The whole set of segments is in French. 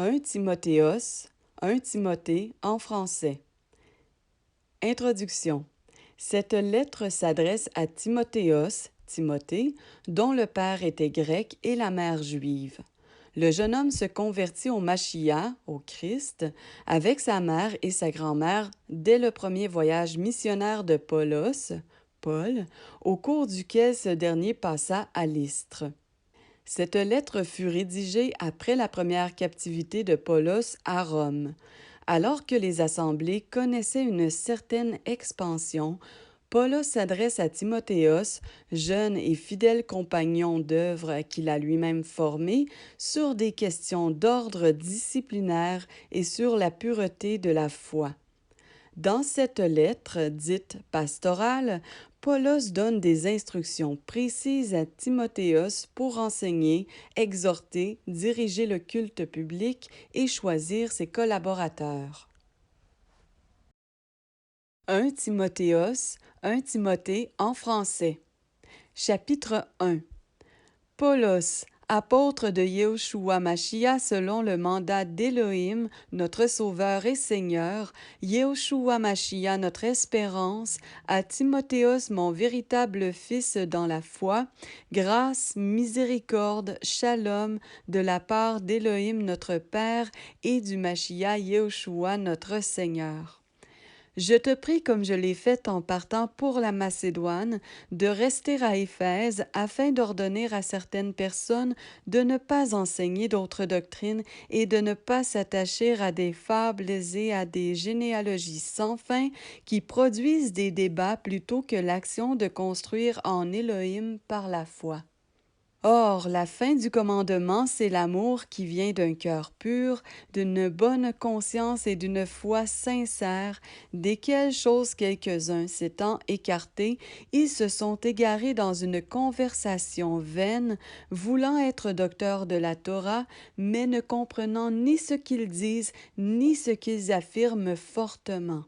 1 Timotheos, 1 Timothée en français. Introduction. Cette lettre s'adresse à Timothéos, Timothée, dont le père était grec et la mère juive. Le jeune homme se convertit au Machia, au Christ, avec sa mère et sa grand-mère dès le premier voyage missionnaire de Paulos, Paul, au cours duquel ce dernier passa à Lystre. Cette lettre fut rédigée après la première captivité de Paulos à Rome. Alors que les assemblées connaissaient une certaine expansion, Paulos s'adresse à Timothéos, jeune et fidèle compagnon d'œuvre qu'il a lui-même formé, sur des questions d'ordre disciplinaire et sur la pureté de la foi. Dans cette lettre, dite pastorale, Paulos donne des instructions précises à Timothéos pour enseigner, exhorter, diriger le culte public et choisir ses collaborateurs. 1 Timothéos, 1 Timothée en français. Chapitre 1. Paulos, apôtre de Yehoshua Mashiach selon le mandat d'Élohim, notre Sauveur et Seigneur, Yehoshua Mashiach, notre espérance, à Timothéos, mon véritable fils dans la foi, grâce, miséricorde, shalom, de la part d'Élohim notre Père et du Mashiach Yehoshua notre Seigneur. Je te prie, comme je l'ai fait en partant pour la Macédoine, de rester à Éphèse afin d'ordonner à certaines personnes de ne pas enseigner d'autres doctrines et de ne pas s'attacher à des fables et à des généalogies sans fin qui produisent des débats plutôt que l'action de construire en Élohim par la foi. Or, la fin du commandement, c'est l'amour qui vient d'un cœur pur, d'une bonne conscience et d'une foi sincère, desquelles choses quelques-uns s'étant écartés, ils se sont égarés dans une conversation vaine, voulant être docteurs de la Torah, mais ne comprenant ni ce qu'ils disent, ni ce qu'ils affirment fortement.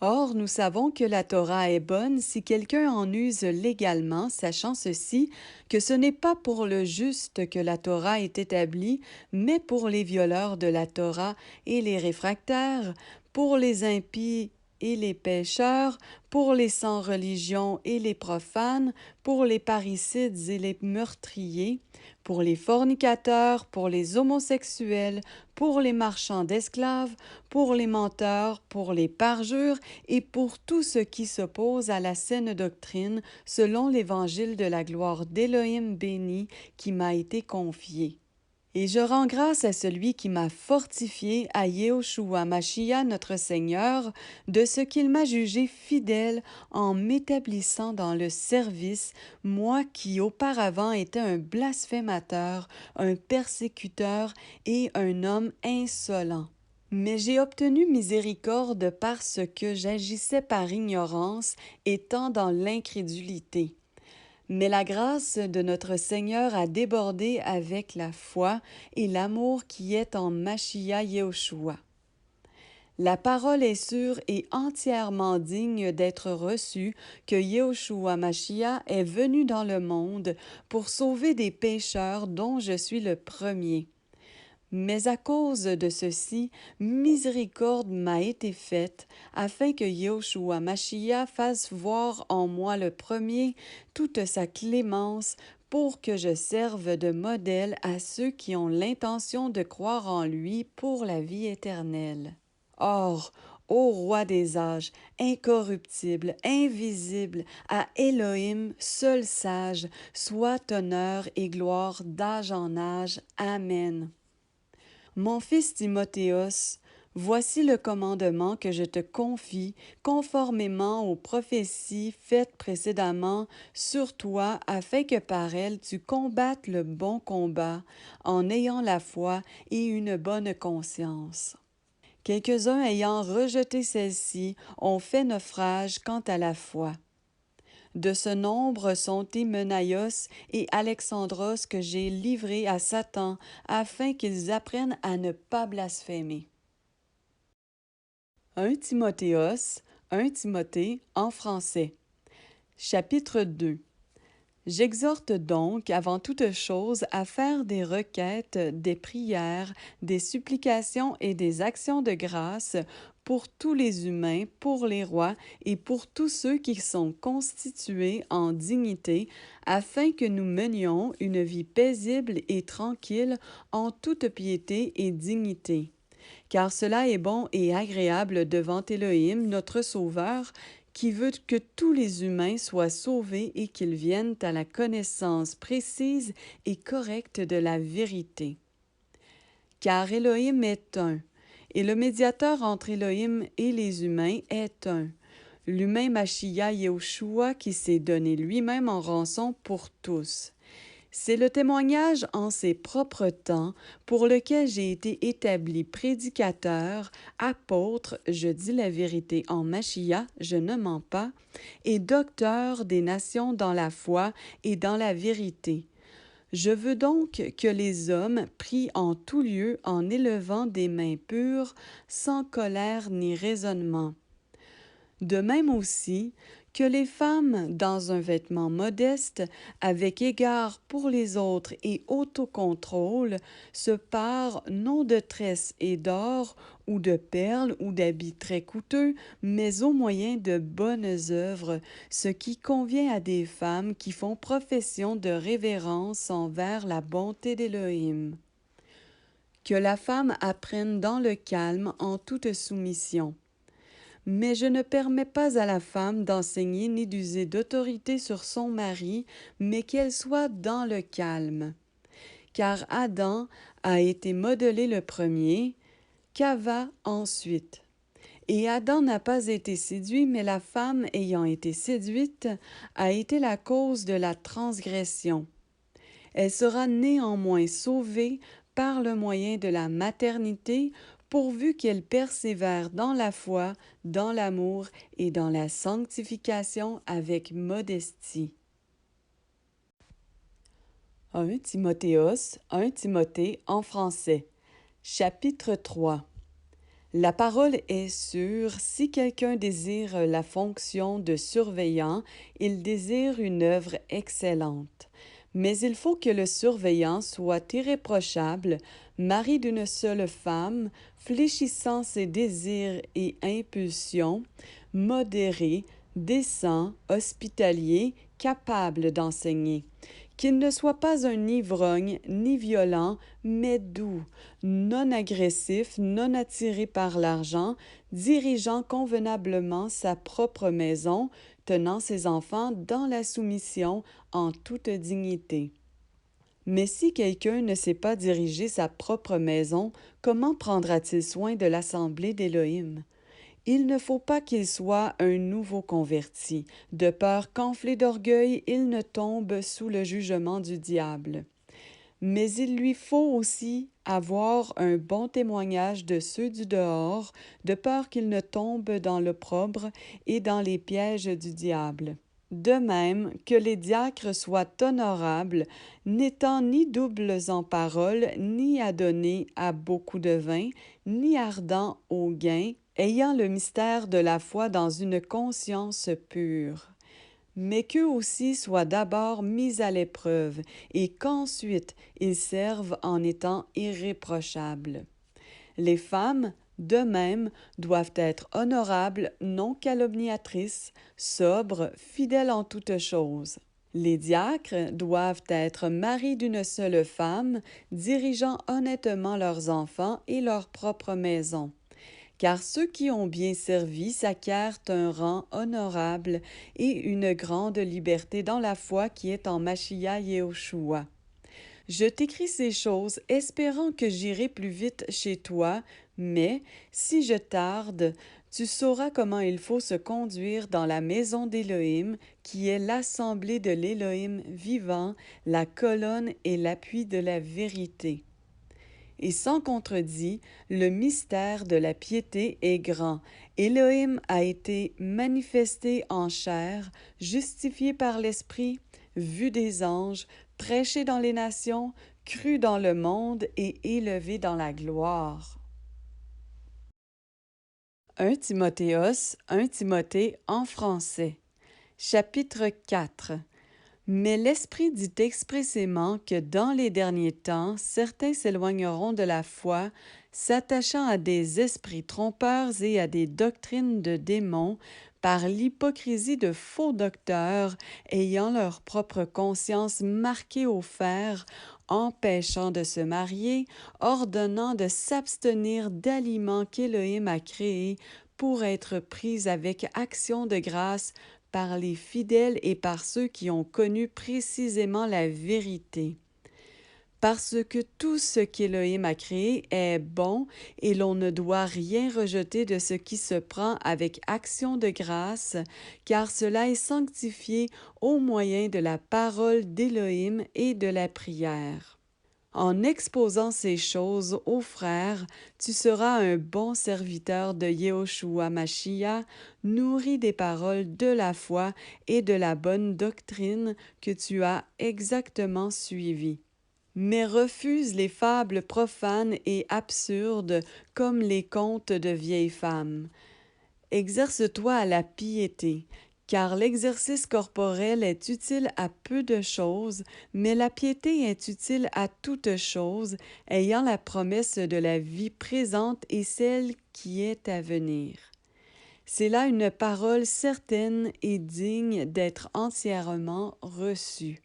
Or, nous savons que la Torah est bonne si quelqu'un en use légalement, sachant ceci, que ce n'est pas pour le juste que la Torah est établie, mais pour les violeurs de la Torah et les réfractaires, pour les impies et les pécheurs, pour les sans religion et les profanes, pour les parricides et les meurtriers, pour les fornicateurs, pour les homosexuels, pour les marchands d'esclaves, pour les menteurs, pour les parjures et pour tout ce qui s'oppose à la saine doctrine, selon l'évangile de la gloire d'Élohim béni qui m'a été confié. Et je rends grâce à celui qui m'a fortifié, à Yehoshua Mashiach notre Seigneur, de ce qu'il m'a jugé fidèle en m'établissant dans le service, moi qui auparavant étais un blasphémateur, un persécuteur et un homme insolent. Mais j'ai obtenu miséricorde parce que j'agissais par ignorance, étant dans l'incrédulité. Mais la grâce de notre Seigneur a débordé avec la foi et l'amour qui est en Mashiach Yehoshua. La parole est sûre et entièrement digne d'être reçue que Yehoshua Mashiach est venu dans le monde pour sauver des pécheurs dont je suis le premier. Mais à cause de ceci, miséricorde m'a été faite, afin que Yehoshua Mashiach fasse voir en moi le premier toute sa clémence, pour que je serve de modèle à ceux qui ont l'intention de croire en lui pour la vie éternelle. Or, ô roi des âges, incorruptible, invisible, à Élohim, seul sage, soit honneur et gloire d'âge en âge. Amen. Mon fils Timothéos, voici le commandement que je te confie, conformément aux prophéties faites précédemment sur toi, afin que par elles tu combattes le bon combat, en ayant la foi et une bonne conscience. Quelques-uns ayant rejeté celle-ci ont fait naufrage quant à la foi. De ce nombre sont Hymenaios et Alexandros que j'ai livrés à Satan, afin qu'ils apprennent à ne pas blasphémer. 1 Timothéos, 1 Timothée en français. Chapitre 2. J'exhorte donc, avant toute chose, à faire des requêtes, des prières, des supplications et des actions de grâce pour tous les humains, pour les rois et pour tous ceux qui sont constitués en dignité, afin que nous menions une vie paisible et tranquille en toute piété et dignité. Car cela est bon et agréable devant Élohim, notre Sauveur, qui veut que tous les humains soient sauvés et qu'ils viennent à la connaissance précise et correcte de la vérité. Car Élohim est un, et le médiateur entre Élohim et les humains est un, l'humain Mashiach Yahushua qui s'est donné lui-même en rançon pour tous. C'est le témoignage en ses propres temps pour lequel j'ai été établi prédicateur, apôtre, je dis la vérité en Mashiach, je ne mens pas, et docteur des nations dans la foi et dans la vérité. Je veux donc que les hommes prient en tout lieu en élevant des mains pures, sans colère ni raisonnement. De même aussi que les femmes, dans un vêtement modeste, avec égard pour les autres et autocontrôle, se parent non de tresses et d'or, ou de perles, ou d'habits très coûteux, mais au moyen de bonnes œuvres, ce qui convient à des femmes qui font profession de révérence envers la bonté d'Élohim. Que la femme apprenne dans le calme en toute soumission. Mais je ne permets pas à la femme d'enseigner ni d'user d'autorité sur son mari, mais qu'elle soit dans le calme. Car Adam a été modelé le premier, Cava ensuite. Et Adam n'a pas été séduit, mais la femme ayant été séduite a été la cause de la transgression. Elle sera néanmoins sauvée par le moyen de la maternité, pourvu qu'elle persévère dans la foi, dans l'amour et dans la sanctification avec modestie. 1 Timothée en français. Chapitre 3. La parole est sûre, si quelqu'un désire la fonction de surveillant, il désire une œuvre excellente. Mais il faut que le surveillant soit irréprochable, mari d'une seule femme, fléchissant ses désirs et impulsions, modéré, décent, hospitalier, capable d'enseigner. Qu'il ne soit pas un ivrogne ni violent, mais doux, non agressif, non attiré par l'argent, dirigeant convenablement sa propre maison, tenant ses enfants dans la soumission en toute dignité. Mais si quelqu'un ne sait pas diriger sa propre maison, comment prendra-t-il soin de l'assemblée d'Élohim? Il ne faut pas qu'il soit un nouveau converti, de peur qu'enflé d'orgueil, il ne tombe sous le jugement du diable. Mais il lui faut aussi avoir un bon témoignage de ceux du dehors, de peur qu'il ne tombe dans l'opprobre et dans les pièges du diable. De même que les diacres soient honorables, n'étant ni doubles en parole, ni adonnés à beaucoup de vin, ni ardents au gain, ayant le mystère de la foi dans une conscience pure. Mais qu'eux aussi soient d'abord mis à l'épreuve, et qu'ensuite ils servent en étant irréprochables. Les femmes, de même, doivent être honorables, non calomniatrices, sobres, fidèles en toutes choses. Les diacres doivent être maris d'une seule femme, dirigeant honnêtement leurs enfants et leur propre maison. Car ceux qui ont bien servi s'acquièrent un rang honorable et une grande liberté dans la foi qui est en Mashiach Yahushua. Je t'écris ces choses, espérant que j'irai plus vite chez toi, mais si je tarde, tu sauras comment il faut se conduire dans la maison d'Élohim, qui est l'assemblée de l'Élohim vivant, la colonne et l'appui de la vérité. Et sans contredit, le mystère de la piété est grand. Élohim a été manifesté en chair, justifié par l'Esprit, vu des anges, prêché dans les nations, cru dans le monde et élevé dans la gloire. 1 Timothée en français. Chapitre 4. Mais l'Esprit dit expressément que dans les derniers temps, certains s'éloigneront de la foi, s'attachant à des esprits trompeurs et à des doctrines de démons, par l'hypocrisie de faux docteurs, ayant leur propre conscience marquée au fer, empêchant de se marier, ordonnant de s'abstenir d'aliments qu'Élohim a créés pour être pris avec action de grâce par les fidèles et par ceux qui ont connu précisément la vérité. Parce que tout ce qu'Élohim a créé est bon et l'on ne doit rien rejeter de ce qui se prend avec action de grâce, car cela est sanctifié au moyen de la parole d'Élohim et de la prière. En exposant ces choses aux frères, tu seras un bon serviteur de Yehoshua Mashiach, nourri des paroles de la foi et de la bonne doctrine que tu as exactement suivies. Mais refuse les fables profanes et absurdes comme les contes de vieilles femmes. Exerce-toi à la piété, car l'exercice corporel est utile à peu de choses, mais la piété est utile à toutes choses, ayant la promesse de la vie présente et celle qui est à venir. C'est là une parole certaine et digne d'être entièrement reçue.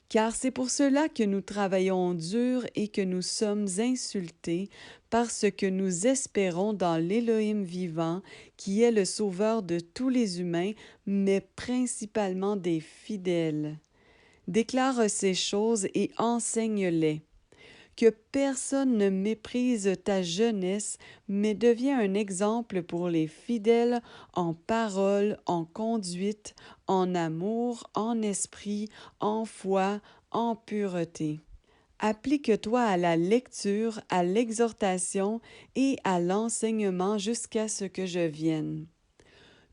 Car c'est pour cela que nous travaillons dur et que nous sommes insultés, parce que nous espérons dans l'Élohim vivant, qui est le Sauveur de tous les humains, mais principalement des fidèles. Déclare ces choses et enseigne-les. Que personne ne méprise ta jeunesse, mais deviens un exemple pour les fidèles en parole, en conduite, en amour, en esprit, en foi, en pureté. Applique-toi à la lecture, à l'exhortation et à l'enseignement jusqu'à ce que je vienne.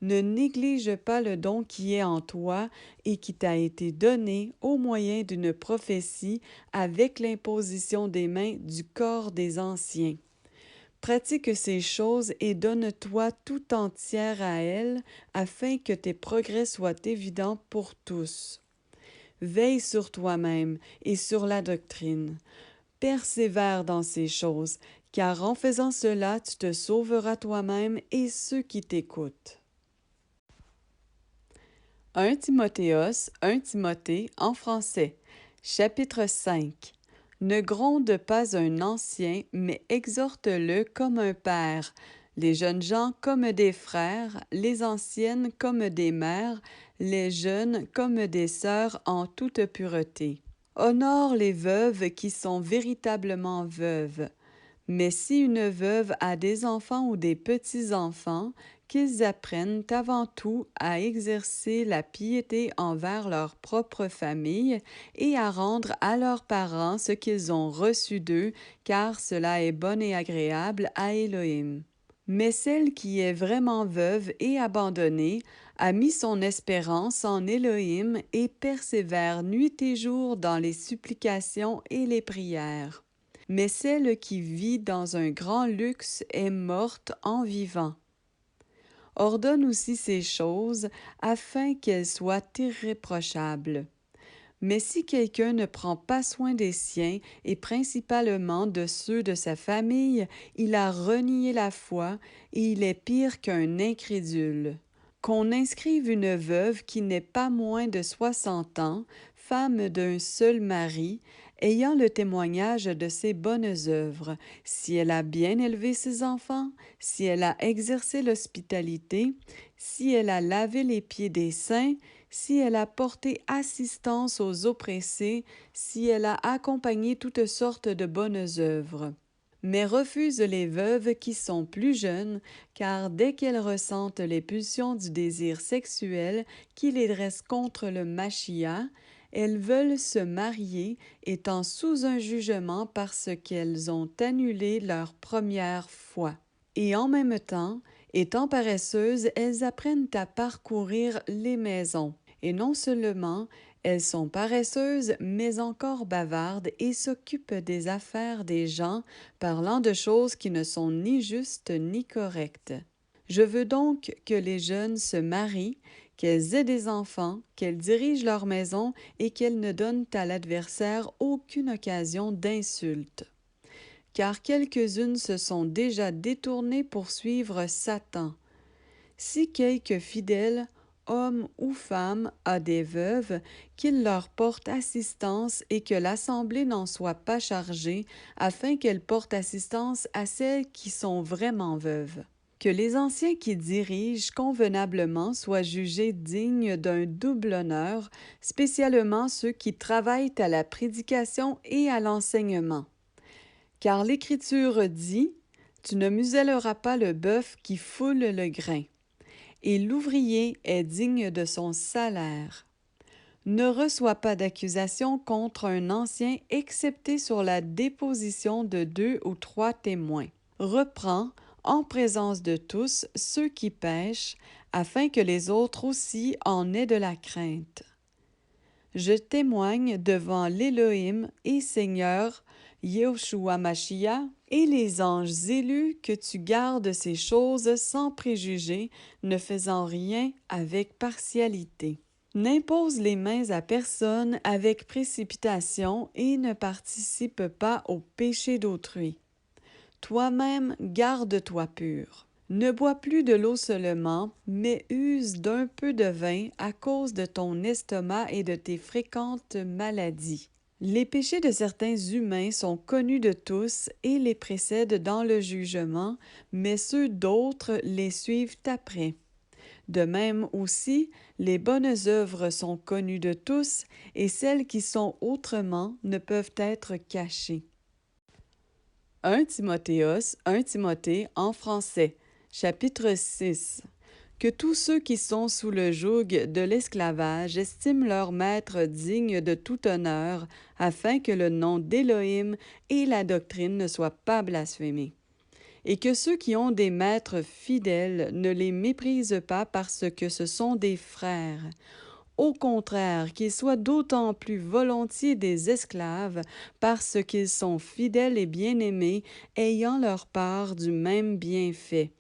Ne néglige pas le don qui est en toi et qui t'a été donné au moyen d'une prophétie avec l'imposition des mains du corps des anciens. Pratique ces choses et donne-toi tout entière à elles, afin que tes progrès soient évidents pour tous. Veille sur toi-même et sur la doctrine. Persévère dans ces choses, car en faisant cela, tu te sauveras toi-même et ceux qui t'écoutent. 1 Timothée en français. Chapitre 5. Ne gronde pas un ancien, mais exhorte-le comme un père, les jeunes gens comme des frères, les anciennes comme des mères, les jeunes comme des sœurs en toute pureté. Honore les veuves qui sont véritablement veuves. Mais si une veuve a des enfants ou des petits-enfants, qu'ils apprennent avant tout à exercer la piété envers leur propre famille et à rendre à leurs parents ce qu'ils ont reçu d'eux, car cela est bon et agréable à Élohim. Mais celle qui est vraiment veuve et abandonnée a mis son espérance en Élohim et persévère nuit et jour dans les supplications et les prières. Mais celle qui vit dans un grand luxe est morte en vivant. Ordonne aussi ces choses afin qu'elles soient irréprochables. Mais si quelqu'un ne prend pas soin des siens, et principalement de ceux de sa famille, il a renié la foi, et il est pire qu'un incrédule. Qu'on inscrive une veuve qui n'est pas moins de 60 ans, femme d'un seul mari, ayant le témoignage de ses bonnes œuvres, si elle a bien élevé ses enfants, si elle a exercé l'hospitalité, si elle a lavé les pieds des saints, si elle a porté assistance aux oppressés, si elle a accompagné toutes sortes de bonnes œuvres. Mais refuse les veuves qui sont plus jeunes, car dès qu'elles ressentent les pulsions du désir sexuel qui les dresse contre le Mashiach, elles veulent se marier, étant sous un jugement parce qu'elles ont annulé leur première foi. Et en même temps, étant paresseuses, elles apprennent à parcourir les maisons. Et non seulement elles sont paresseuses, mais encore bavardes et s'occupent des affaires des gens, parlant de choses qui ne sont ni justes ni correctes. Je veux donc que les jeunes se marient, qu'elles aient des enfants, qu'elles dirigent leur maison et qu'elles ne donnent à l'adversaire aucune occasion d'insulte. Car quelques-unes se sont déjà détournées pour suivre Satan. Si quelque fidèle, homme ou femme, a des veuves, qu'il leur porte assistance et que l'Assemblée n'en soit pas chargée, afin qu'elle porte assistance à celles qui sont vraiment veuves. Que les anciens qui dirigent convenablement soient jugés dignes d'un double honneur, spécialement ceux qui travaillent à la prédication et à l'enseignement. Car l'Écriture dit « Tu ne muselleras pas le bœuf qui foule le grain ». Et l'ouvrier est digne de son salaire. Ne reçois pas d'accusation contre un ancien excepté sur la déposition de 2 ou 3 témoins. Reprends, en présence de tous, ceux qui pêchent, afin que les autres aussi en aient de la crainte. Je témoigne devant l'Élohim et Seigneur, Yehoshua Mashiach, et les anges élus que tu gardes ces choses sans préjugés, ne faisant rien avec partialité. N'impose les mains à personne avec précipitation et ne participe pas au péché d'autrui. Toi-même, garde-toi pur. Ne bois plus de l'eau seulement, mais use d'un peu de vin à cause de ton estomac et de tes fréquentes maladies. Les péchés de certains humains sont connus de tous et les précèdent dans le jugement, mais ceux d'autres les suivent après. De même aussi, les bonnes œuvres sont connues de tous, et celles qui sont autrement ne peuvent être cachées. 1 Timothée en français, chapitre 6. Que tous ceux qui sont sous le joug de l'esclavage estiment leur maître digne de tout honneur, afin que le nom d'Élohim et la doctrine ne soient pas blasphémés. Et que ceux qui ont des maîtres fidèles ne les méprisent pas parce que ce sont des frères. Au contraire, qu'ils soient d'autant plus volontiers des esclaves parce qu'ils sont fidèles et bien-aimés, ayant leur part du même bienfait.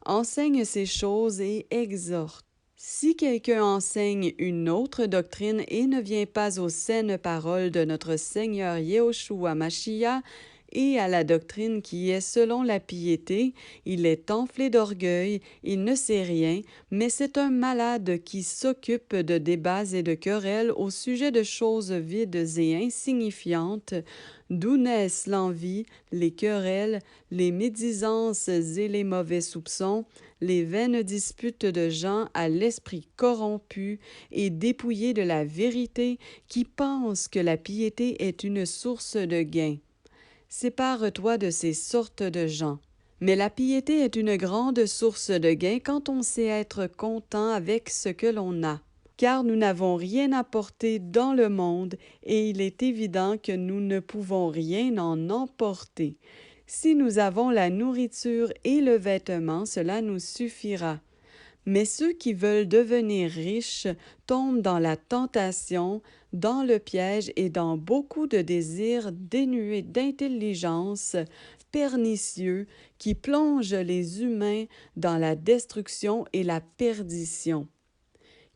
Enseigne ces choses et exhorte. Si quelqu'un enseigne une autre doctrine et ne vient pas aux saines paroles de notre Seigneur Yehoshua Mashiach et à la doctrine qui est selon la piété, il est enflé d'orgueil, il ne sait rien, mais c'est un malade qui s'occupe de débats et de querelles au sujet de choses vides et insignifiantes, d'où naissent l'envie, les querelles, les médisances et les mauvais soupçons, les vaines disputes de gens à l'esprit corrompu et dépouillés de la vérité, qui pensent que la piété est une source de gain. Sépare-toi de ces sortes de gens. Mais la piété est une grande source de gain quand on sait être content avec ce que l'on a. Car nous n'avons rien apporté dans le monde, et il est évident que nous ne pouvons rien en emporter. Si nous avons la nourriture et le vêtement, cela nous suffira. Mais ceux qui veulent devenir riches tombent dans la tentation, dans le piège et dans beaucoup de désirs dénués d'intelligence, pernicieux, qui plongent les humains dans la destruction et la perdition.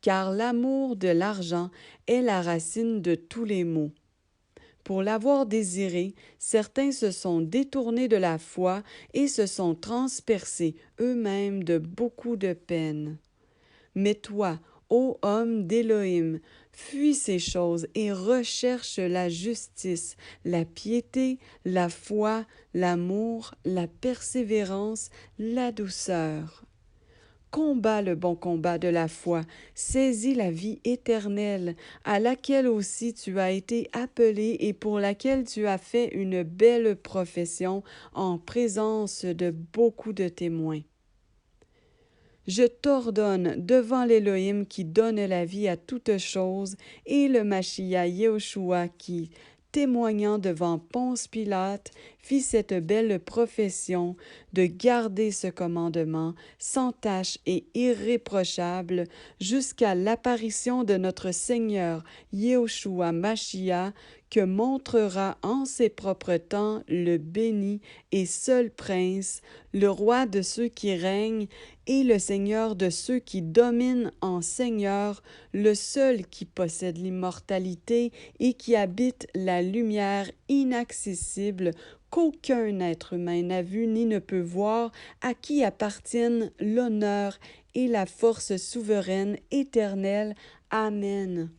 Car l'amour de l'argent est la racine de tous les maux. Pour l'avoir désiré, certains se sont détournés de la foi et se sont transpercés eux-mêmes de beaucoup de peine. Mais toi, ô homme d'Élohim, fuis ces choses et recherche la justice, la piété, la foi, l'amour, la persévérance, la douceur. Combat le bon combat de la foi, saisis la vie éternelle, à laquelle aussi tu as été appelé et pour laquelle tu as fait une belle profession en présence de beaucoup de témoins. Je t'ordonne devant l'Élohim qui donne la vie à toutes choses et le Mashiach Yehoshua qui, témoignant devant Ponce Pilate, fit cette belle profession de garder ce commandement sans tache et irréprochable jusqu'à l'apparition de notre Seigneur Yehoshua Mashiach, que montrera en ses propres temps le béni et seul prince, le roi de ceux qui règnent et le seigneur de ceux qui dominent en seigneur, le seul qui possède l'immortalité et qui habite la lumière inaccessible qu'aucun être humain n'a vu ni ne peut voir, à qui appartiennent l'honneur et la force souveraine éternelle. Amen.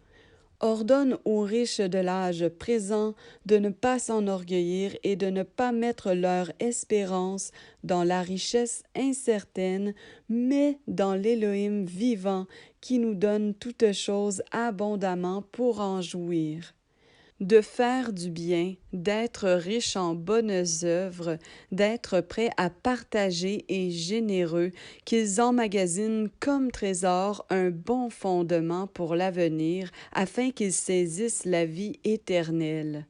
Ordonne aux riches de l'âge présent de ne pas s'enorgueillir et de ne pas mettre leur espérance dans la richesse incertaine, mais dans l'Élohim vivant qui nous donne toutes choses abondamment pour en jouir. De faire du bien, d'être riche en bonnes œuvres, d'être prêt à partager et généreux, qu'ils emmagasinent comme trésor un bon fondement pour l'avenir, afin qu'ils saisissent la vie éternelle.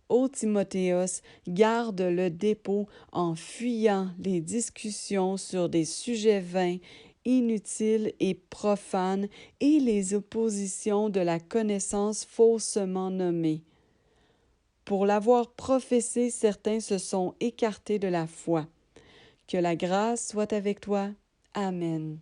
Ô Timothéos, garde le dépôt en fuyant les discussions sur des sujets vains, inutiles et profanes, et les oppositions de la connaissance faussement nommée. Pour l'avoir professé, certains se sont écartés de la foi. Que la grâce soit avec toi. Amen.